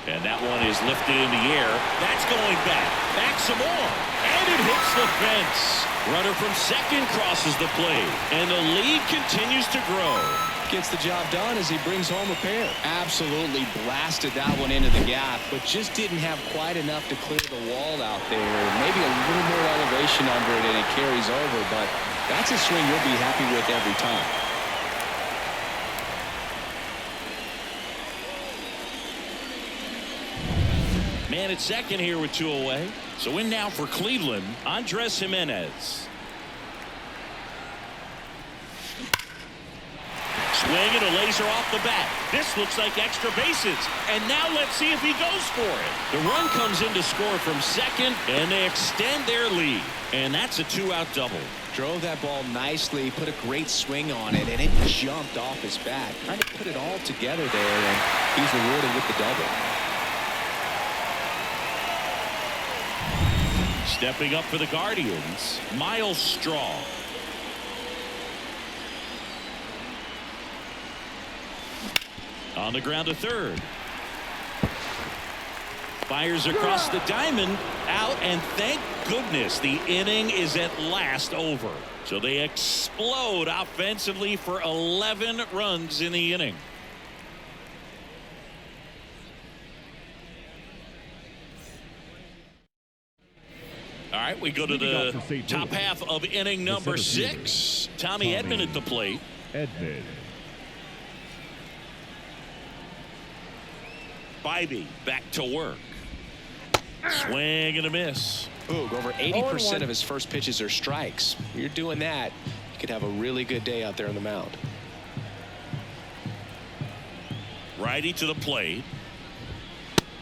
Speaker 1: And that one is lifted in the air. That's going back. Back some more. And it hits the fence. Runner from second crosses the plate. And the lead continues to grow.
Speaker 2: Gets the job done as he brings home a pair. Absolutely blasted that one into the gap, but just didn't have quite enough to clear the wall out there. Maybe a little more elevation under it and it carries over, but that's a swing you'll be happy with every time.
Speaker 1: Man at second here with 2 away. So in now for Cleveland, Andres Jimenez. Swing and a laser off the bat. This looks like extra bases. And now let's see if he goes for it. The run comes in to score from second, and they extend their lead. And that's a 2-out double.
Speaker 2: Drove that ball nicely, put a great swing on it, and it jumped off his bat. Trying to put it all together there, and he's rewarded with the double.
Speaker 1: Stepping up for the Guardians, Miles Straw. On the ground to third. Fires across the diamond, out, and thank goodness the inning is at last over. So they explode offensively for 11 runs in the inning. All right, we go to the top half of inning number 6. Tommy Edman at the plate.
Speaker 3: Edman.
Speaker 1: Bybee back to work. Swing and a miss.
Speaker 2: Boog, over 80% of his first pitches are strikes. You're doing that, you could have a really good day out there on the mound.
Speaker 1: Righty to the plate.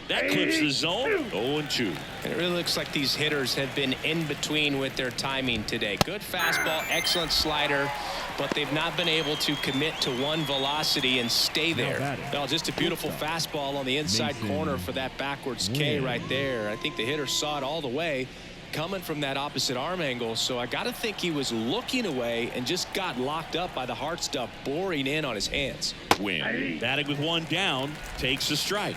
Speaker 1: That clips the zone. 0-2.
Speaker 2: And it really looks like these hitters have been in between with their timing today. Good fastball, excellent slider, but they've not been able to commit to one velocity and stay there. Well, just a beautiful fastball on the inside corner for that backwards K right there. I think the hitter saw it all the way, coming from that opposite arm angle, so I got to think he was looking away and just got locked up by the hard stuff boring in on his hands.
Speaker 1: Win. Batting with one down, takes a strike.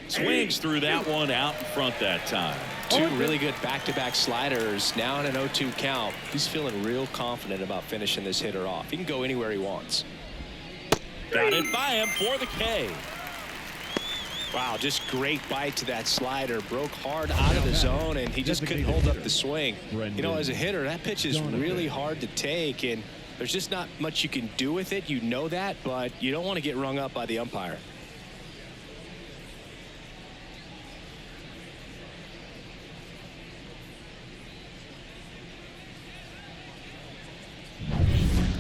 Speaker 1: Swings through that one out in front that time.
Speaker 2: Two really good back-to-back sliders. Now in an 0-2 count. He's feeling real confident about finishing this hitter off. He can go anywhere he wants.
Speaker 1: Got it by him for the K.
Speaker 2: Wow, just great bite to that slider. Broke hard out of the zone, and he just couldn't hold up the swing. You know, as a hitter, that pitch is really hard to take, and there's just not much you can do with it. You know that, but you don't want to get rung up by the umpire.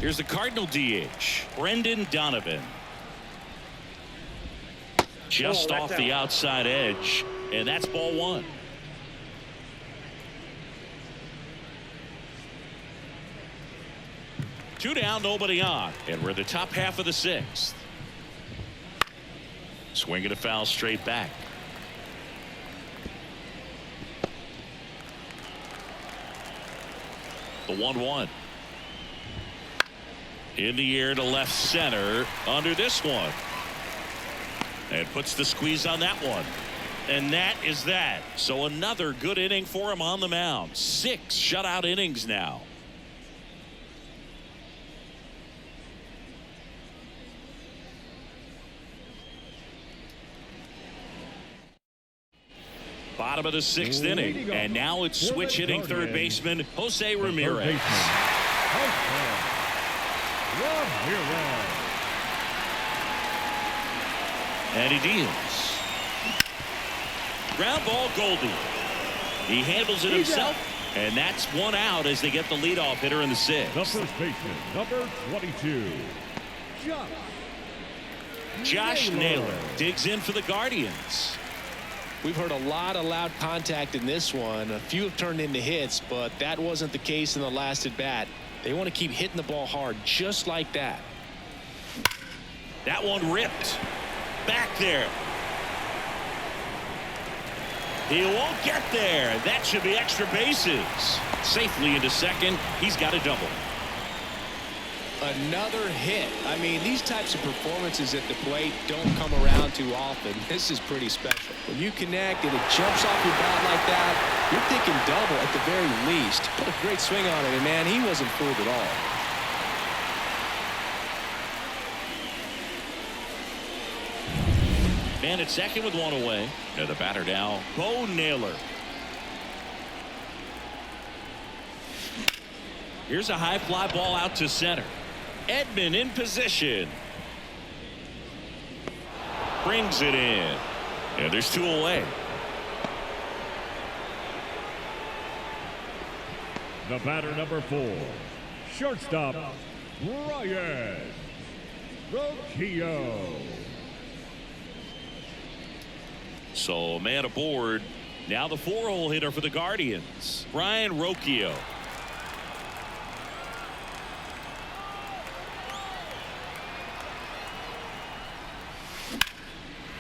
Speaker 1: Here's the Cardinal DH, Brendan Donovan. Just off the outside edge, and that's ball one. Two down, nobody on, and we're the top half of the sixth. Swinging a foul straight back. The 1-1. In the air to left center under this one. And puts the squeeze on that one. And that is that. So another good inning for him on the mound. 6 shutout innings now. Bottom of the 6th inning. And now it's switch hitting third baseman Jose Ramirez. And he deals. Ground ball, Goldie. He handles it himself, and that's one out as they get the leadoff hitter in the 6th.
Speaker 3: The first baseman, number 22,
Speaker 1: Josh Naylor digs in for the Guardians.
Speaker 2: We've heard a lot of loud contact in this one. A few have turned into hits, but that wasn't the case in the last at bat. They want to keep hitting the ball hard just like that.
Speaker 1: That one ripped. Back there. He won't get there. That should be extra bases. Safely into second. He's got a double.
Speaker 2: Another hit. I mean, these types of performances at the plate don't come around too often. This is pretty special. When you connect and it jumps off your bat like that, you're thinking double at the very least. Put a great swing on it, and man, he wasn't fooled at all.
Speaker 1: Man at second with one away. And the batter now, Bo Naylor. Here's a high fly ball out to center. Edman in position. Brings it in. And there's 2 away.
Speaker 3: the batter number 4, shortstop, Ryan Rocchio.
Speaker 1: So a man aboard. Now the 4-hole hitter for the Guardians, Ryan Rocchio.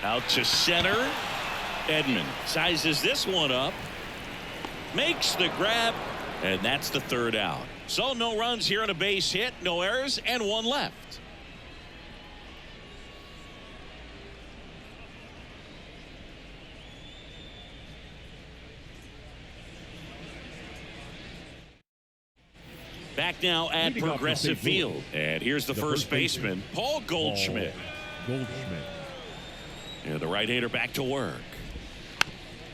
Speaker 1: Out to center. Edman sizes this one up. Makes the grab. And that's the 3rd out. So no runs here on a base hit. No errors and 1 left. Back now at Progressive Field. And here's the first baseman, Paul Goldschmidt. And the right-hander back to work.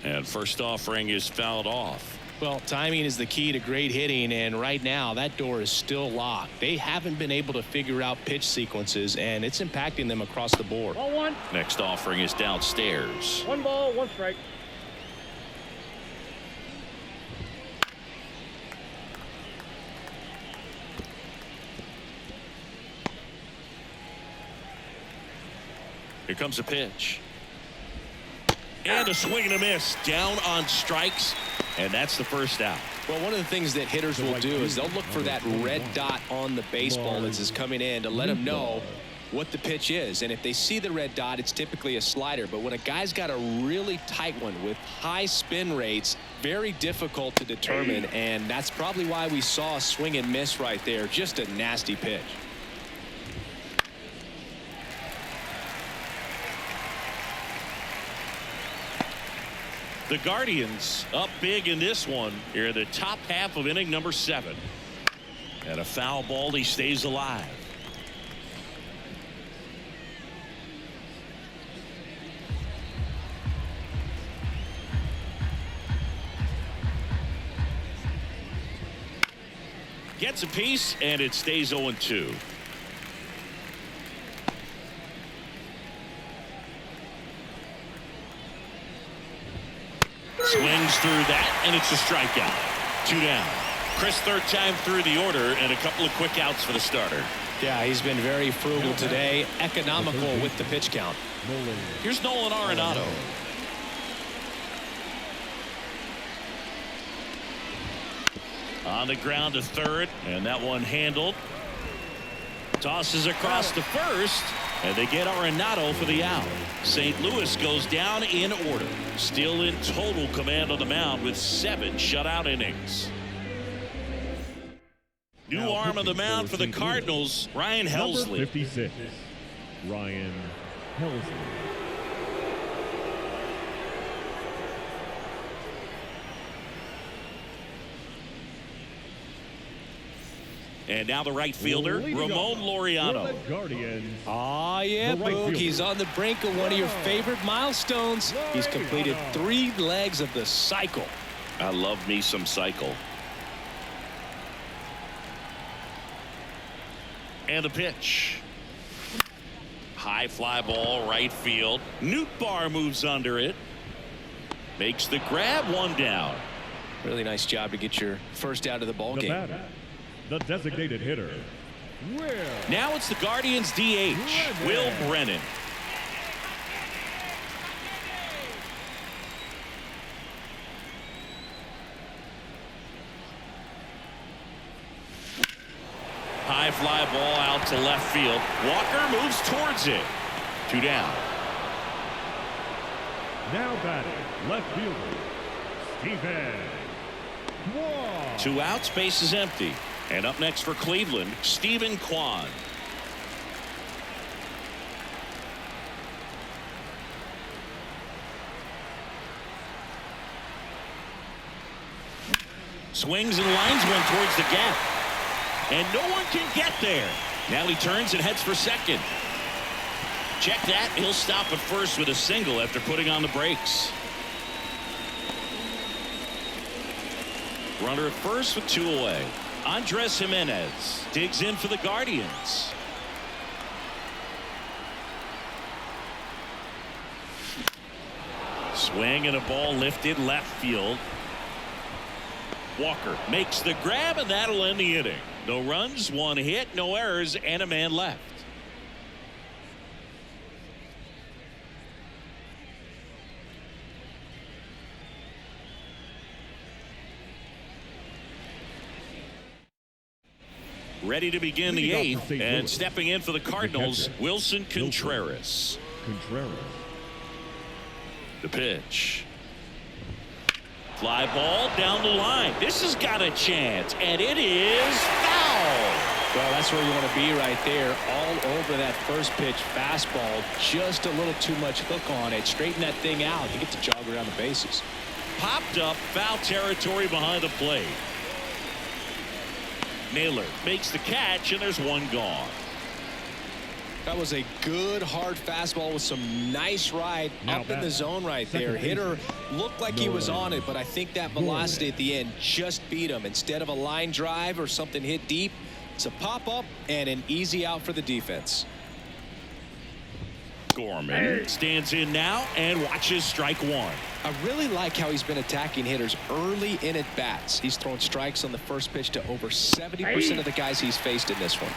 Speaker 1: And first offering is fouled off.
Speaker 2: Well, timing is the key to great hitting, and right now that door is still locked. They haven't been able to figure out pitch sequences, and it's impacting them across the board.
Speaker 4: Ball 1.
Speaker 1: Next offering is downstairs.
Speaker 4: 1 ball, 1 strike.
Speaker 1: Here comes a pitch. And a swing and a miss. Down on strikes. And that's the first out.
Speaker 2: Well, one of the things that hitters will do is they'll look for that red dot on the baseball as it's coming in to let them know what the pitch is. And if they see the red dot, it's typically a slider. But when a guy's got a really tight one with high spin rates, very difficult to determine. And that's probably why we saw a swing and miss right there. Just a nasty pitch.
Speaker 1: The Guardians up big in this one here in the top half of inning number 7. And a foul ball. He stays alive. Gets a piece, and it stays 0-2. Swings through that, and it's a strikeout. 2 down. Chris, third time through the order, and a couple of quick outs for the starter.
Speaker 2: Yeah, he's been very frugal today, economical with the pitch count.
Speaker 1: Here's Nolan Arenado. On the ground to third, and that one handled. Tosses across to first, and they get Arenado for the out. St. Louis goes down in order. Still in total command on the mound with 7 shutout innings. New arm on the mound for the Cardinals, Ryan Helsley.
Speaker 3: Number 56, Ryan Helsley.
Speaker 1: And now the right fielder, Ramon Laureano.
Speaker 2: Ah, yeah, Boog. He's on the brink of one of your favorite milestones. He's completed 3 legs of the cycle.
Speaker 1: I love me some cycle. And the pitch. High fly ball, right field. Nootbaar moves under it. Makes the grab, 1 down.
Speaker 2: Really nice job to get your first out of the ball game.
Speaker 3: The designated hitter,
Speaker 1: now it's the Guardians DH, Will Brennan. High fly ball out to left field. Walker moves towards it. 2 down.
Speaker 3: Now batting, left fielder, Stephen Kwan.
Speaker 1: 2 outs, base is empty. And up next for Cleveland, Stephen Kwan. Swings and lines one towards the gap. And no one can get there. Now he turns and heads for second. Check that. He'll stop at first with a single after putting on the brakes. Runner at first with 2 away. Andres Jimenez digs in for the Guardians. Swing and a ball lifted left field. Walker makes the grab, and that'll end the inning. No runs, 1 hit, no errors, and a man left. Ready to begin the 8th, and stepping in for the Cardinals, Wilson Contreras. The pitch. Fly ball down the line. This has got a chance, and it is foul.
Speaker 2: Well, that's where you want to be right there. All over that first pitch fastball. Just a little too much hook on it. Straighten that thing out. You get to jog around the bases.
Speaker 1: Popped up, foul territory behind the plate. Naylor makes the catch, and there's 1 gone.
Speaker 2: That was a good hard fastball with some nice ride up in the zone right there. Hitter looked like he was on it, but I think that velocity at the end just beat him. Instead of a line drive or something hit deep, it's a pop up and an easy out for the defense.
Speaker 1: Gorman stands in now and watches strike 1.
Speaker 2: I really like how he's been attacking hitters early in at bats. He's thrown strikes on the first pitch to over 70% of the guys he's faced in this one.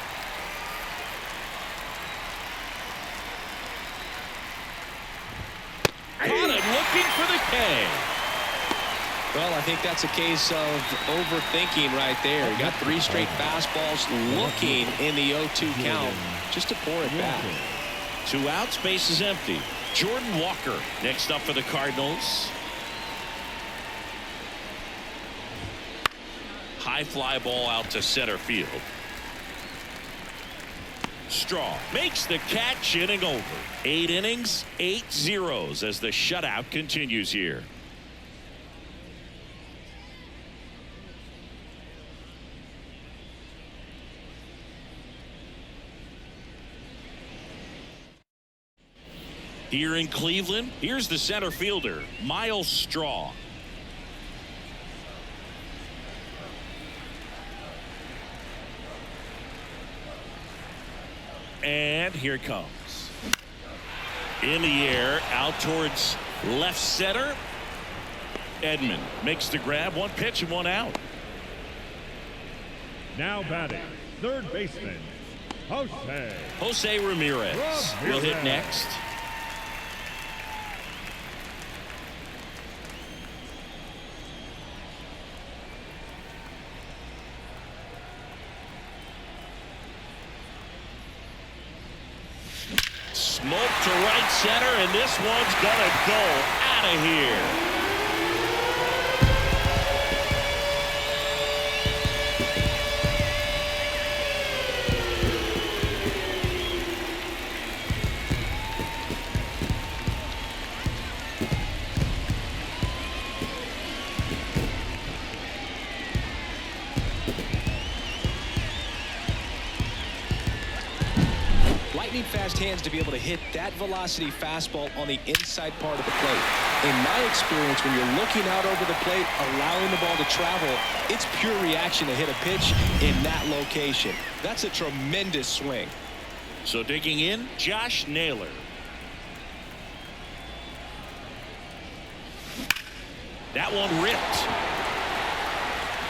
Speaker 1: Caught him looking for the K.
Speaker 2: Well, I think that's a case of overthinking right there. You got 3 straight fastballs looking in the 0-2 count just to pour it back.
Speaker 1: 2 outs, base is empty. Jordan Walker next up for the Cardinals. High fly ball out to center field. Straw makes the catch, inning over. 8 innings, 8 zeros as the shutout continues here. Here in Cleveland, here's the center fielder, Miles Straw. And here it comes. In the air, out towards left center. Edman makes the grab, 1 pitch and 1 out.
Speaker 3: Now batting, third baseman,
Speaker 1: Jose Ramirez will hit next. Smoke to right center, and this one's gonna go out of here.
Speaker 2: Fast hands to be able to hit that velocity fastball on the inside part of the plate. In my experience, when you're looking out over the plate, allowing the ball to travel, it's pure reaction to hit a pitch in that location. That's a tremendous swing.
Speaker 1: So digging in, Josh Naylor. That one ripped.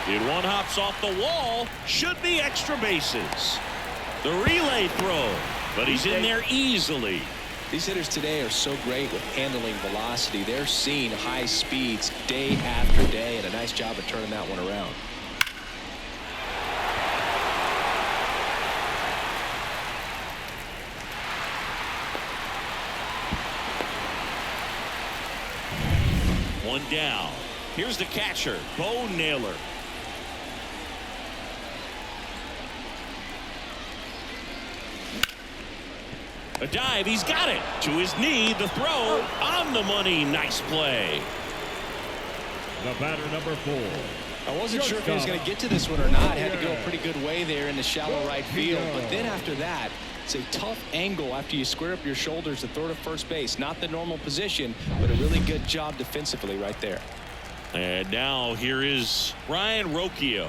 Speaker 1: It one hops off the wall. Should be extra bases. The relay throw. But he's in there easily.
Speaker 2: These hitters today are so great with handling velocity. They're seeing high speeds day after day, and a nice job of turning that one around.
Speaker 1: One down. Here's the catcher, Bo Naylor. A dive, he's got it. To his knee, the throw on the money. Nice play.
Speaker 3: The batter, number 4.
Speaker 2: I wasn't sure if he was going to get to this one or not. Had to go a pretty good way there in the shallow right field. But then after that, it's a tough angle after you square up your shoulders to throw to first base. Not the normal position, but a really good job defensively right there.
Speaker 1: And now here is Ryan Rocchio.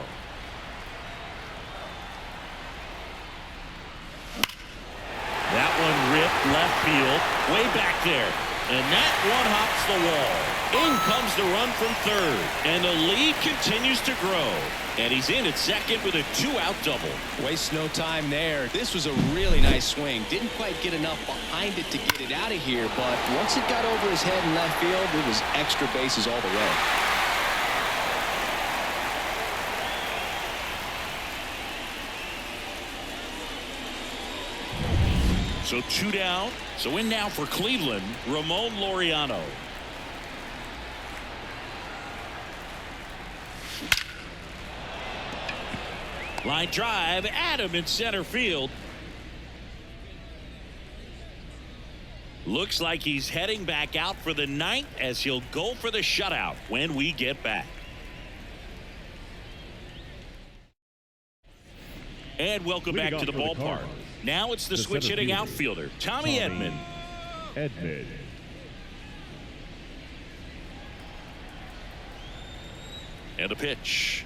Speaker 1: That one ripped left field, way back there. And that one hops the wall. In comes the run from third. And the lead continues to grow. And he's in at second with a 2-out double.
Speaker 2: Waste no time there. This was a really nice swing. Didn't quite get enough behind it to get it out of here. But once it got over his head in left field, it was extra bases all the way.
Speaker 1: So 2 down. So in now for Cleveland, Ramon Laureano. Line drive, Adam in center field. Looks like he's heading back out for the 9th as he'll go for the shutout when we get back. And welcome back to the ballpark. Now it's the switch hitting outfielder, Tommy Edman. And a pitch.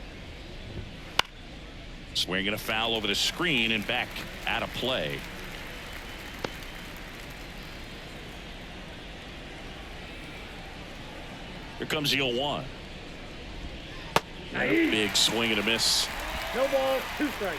Speaker 1: Swinging a foul over the screen and back out of play. Here comes the 0-1. And a big swing and a miss.
Speaker 4: No ball, 2 strikes.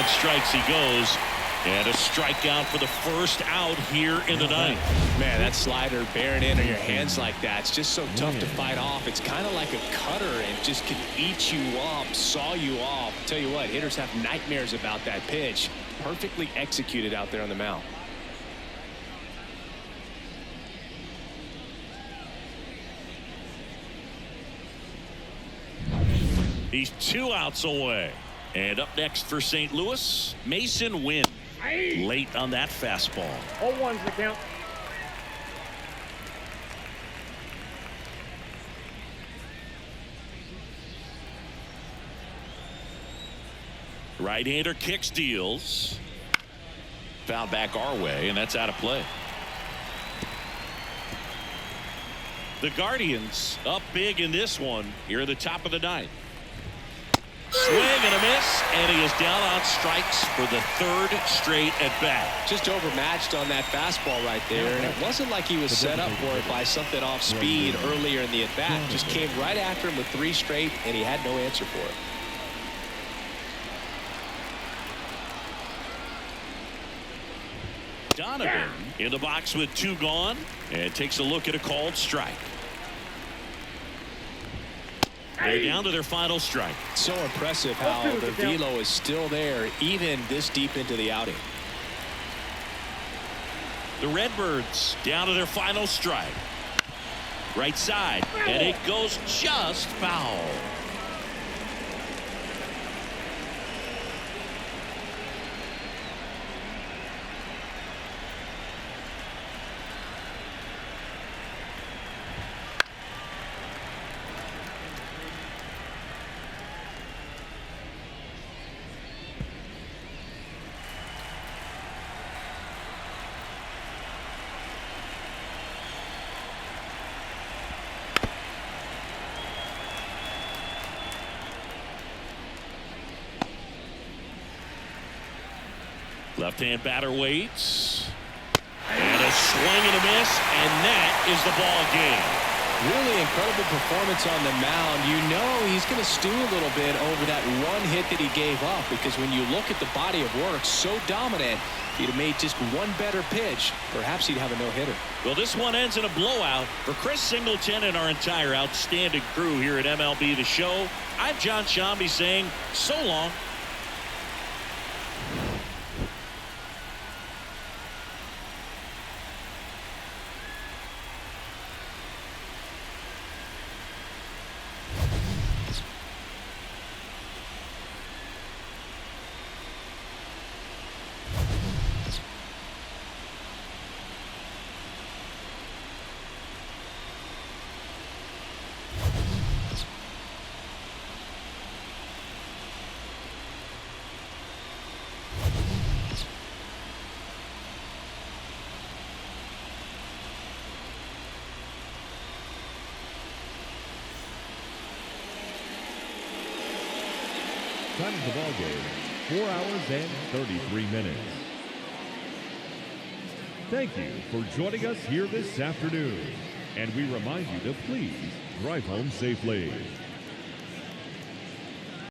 Speaker 1: on strikes he goes. And a strikeout for the first out here in the ninth.
Speaker 2: Man, that slider bearing in on your hands like that, it's just so tough to fight off. It's kind of like a cutter and just can eat you up, saw you off. Tell you what, hitters have nightmares about that pitch. Perfectly executed out there on the mound.
Speaker 1: He's 2 outs away. And up next for St. Louis, Mason Wynn. Late on that fastball.
Speaker 4: 0-1's the count.
Speaker 1: Right-hander kicks, deals. Foul back our way, and that's out of play. The Guardians up big in this one here at the top of the ninth. Swing and a miss, and he is down on strikes for the 3rd straight at bat.
Speaker 2: Just overmatched on that fastball right there, and it wasn't like he was set up for it by something off speed earlier in the at bat. Just came right after him with 3 straight, and he had no answer for it.
Speaker 1: Donovan in the box with 2 gone, and takes a look at a called strike. They're down to their final strike.
Speaker 2: So impressive how the velo is still there even this deep into the outing.
Speaker 1: The Redbirds down to their final strike. Right side, and it goes just foul. Left-hand batter waits. And a swing and a miss, and that is the ball game.
Speaker 2: Really incredible performance on the mound. You know he's going to stew a little bit over that 1 hit that he gave up, because when you look at the body of work, so dominant, if he'd have made just 1 better pitch, perhaps he'd have a no-hitter.
Speaker 1: Well, this one ends in a blowout. For Chris Singleton and our entire outstanding crew here at MLB The Show, I'm John Shambi saying so long.
Speaker 3: Time of the ball game, 4 hours and 33 minutes. Thank you for joining us here this afternoon. And we remind you to please drive home safely.